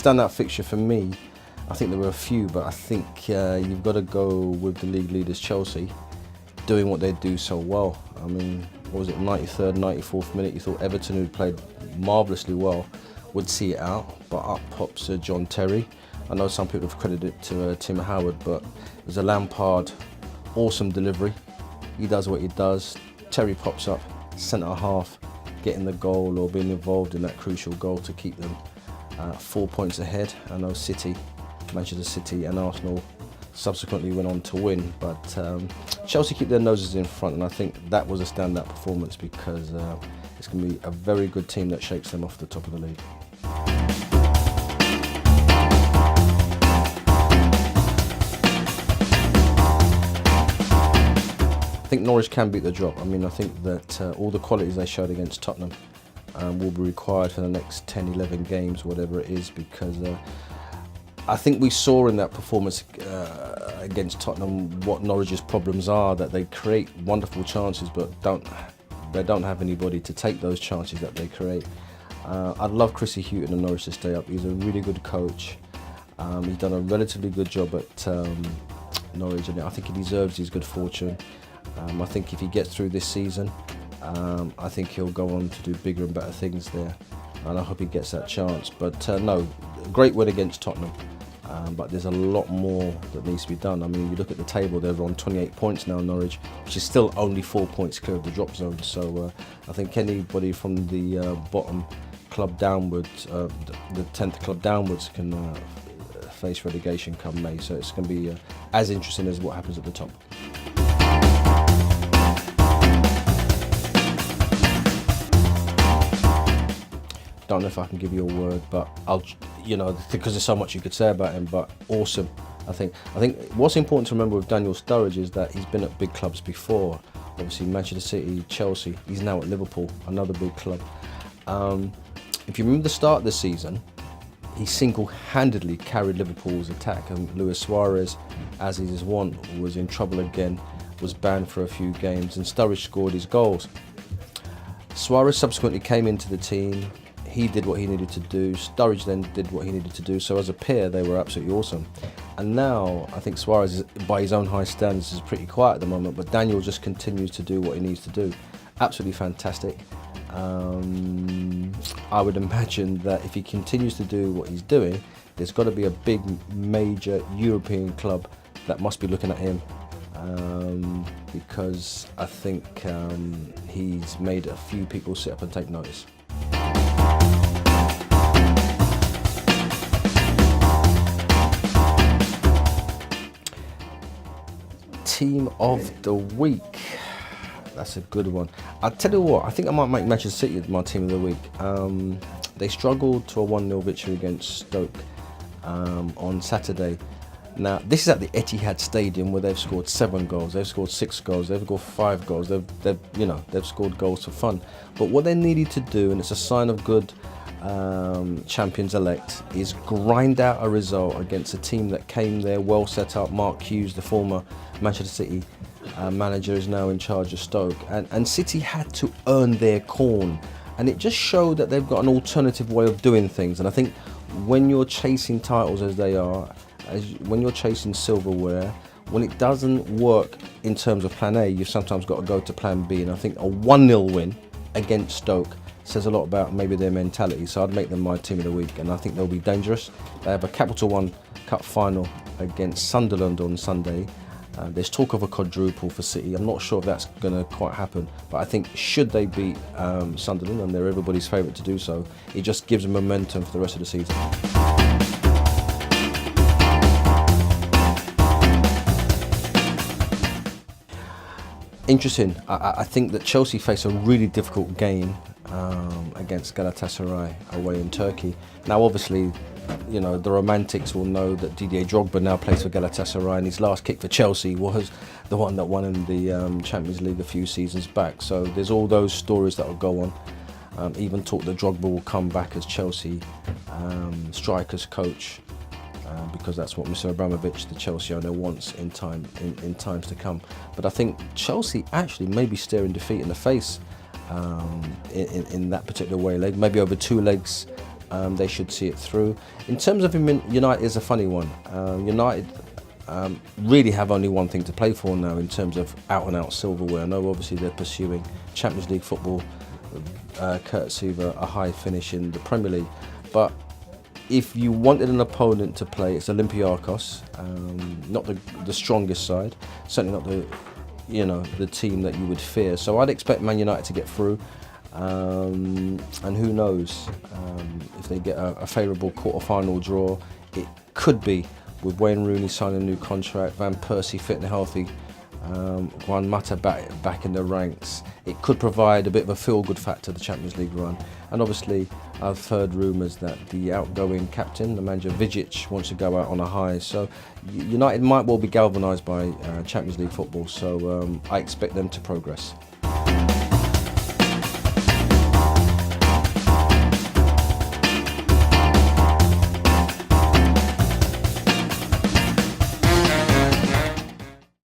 standout fixture for me, I think there were a few, but I think you've got to go with the league leaders Chelsea, doing what they do so well. I mean, what was it, 93rd, 94th minute, you thought Everton, who'd played marvellously well, would see it out, but up pops John Terry. I know some people have credited it to Tim Howard, but it was a Lampard awesome delivery. He does what he does. Terry pops up, centre half, getting the goal or being involved in that crucial goal to keep them 4 points ahead. I know Manchester City and Arsenal subsequently went on to win, but Chelsea keep their noses in front, and I think that was a standout performance because it's going to be a very good team that shakes them off the top of the league. I think Norwich can beat the drop. I mean, I think that all the qualities they showed against Tottenham will be required for the next 10, 11 games, whatever it is, because I think we saw in that performance against Tottenham what Norwich's problems are, that they create wonderful chances but they don't have anybody to take those chances that they create. I'd love Chrissy Houghton and Norwich to stay up. He's a really good coach. He's done a relatively good job at Norwich, and I think he deserves his good fortune. I think if he gets through this season, I think he'll go on to do bigger and better things there, and I hope he gets that chance. But no, great win against Tottenham, but there's a lot more that needs to be done. I mean, you look at the table, they're on 28 points now, Norwich, which is still only 4 points clear of the drop zone. So I think anybody from the bottom club downwards, the 10th club downwards, can face relegation come May. So it's going to be as interesting as what happens at the top. Don't know if I can give you a word, but because there's so much you could say about him, but awesome. I think what's important to remember with Daniel Sturridge is that he's been at big clubs before. Obviously Manchester City, Chelsea, he's now at Liverpool, another big club. If you remember the start of the season, he single-handedly carried Liverpool's attack, and Luis Suarez, as is his wont, was in trouble again, was banned for a few games, and Sturridge scored his goals. Suarez subsequently came into the team. He did what he needed to do. Sturridge then did what he needed to do. So as a pair, they were absolutely awesome. And now I think Suarez, by his own high standards, is pretty quiet at the moment, but Daniel just continues to do what he needs to do. Absolutely fantastic. I would imagine that if he continues to do what he's doing, there's got to be a big, major European club that must be looking at him, because I think he's made a few people sit up and take notice. Team of the week. That's a good one. I'll tell you what, I think I might make Manchester City my team of the week. They struggled to a 1-0 victory against Stoke on Saturday. Now, this is at the Etihad Stadium where they've scored 7 goals, they've scored 6 goals, they've scored 5 goals, they've scored goals for fun. But what they needed to do, and it's a sign of good champions-elect, is grind out a result against a team that came there well set up. Mark Hughes, the former Manchester City manager, is now in charge of Stoke, and City had to earn their corn, and it just showed that they've got an alternative way of doing things. And I think when you're chasing titles as they are, when you're chasing silverware, when it doesn't work in terms of plan A, you've sometimes got to go to plan B, and I think a 1-0 win against Stoke says a lot about maybe their mentality. So I'd make them my team of the week, and I think they'll be dangerous. They have a Capital One Cup final against Sunderland on Sunday. There's talk of a quadruple for City. I'm not sure if that's going to quite happen, but I think should they beat Sunderland, and they're everybody's favourite to do so, it just gives them momentum for the rest of the season. Interesting. I think that Chelsea face a really difficult game against Galatasaray away in Turkey. Now, obviously, the romantics will know that Didier Drogba now plays for Galatasaray, and his last kick for Chelsea was the one that won in the Champions League a few seasons back. So there's all those stories that will go on. Even talk that Drogba will come back as Chelsea strikers coach, because that's what Mr. Abramovich, the Chelsea owner, wants in times to come. But I think Chelsea actually may be staring defeat in the face in that particular way, maybe over 2 legs they should see it through. In terms of United, is a funny one. United really have only one thing to play for now in terms of out-and-out silverware. I know obviously they're pursuing Champions League football, courtesy of a high finish in the Premier League. But if you wanted an opponent to play, it's Olympiacos, not the strongest side, certainly not the team that you would fear. So I'd expect Man United to get through, and who knows if they get a favourable quarter-final draw. It could be, with Wayne Rooney signing a new contract, Van Persie fit and healthy, Juan Mata back in the ranks. It could provide a bit of a feel-good factor to the Champions League run. And obviously, I've heard rumours that the outgoing captain, Nemanja Vidic, wants to go out on a high. So United might well be galvanised by Champions League football. So I expect them to progress.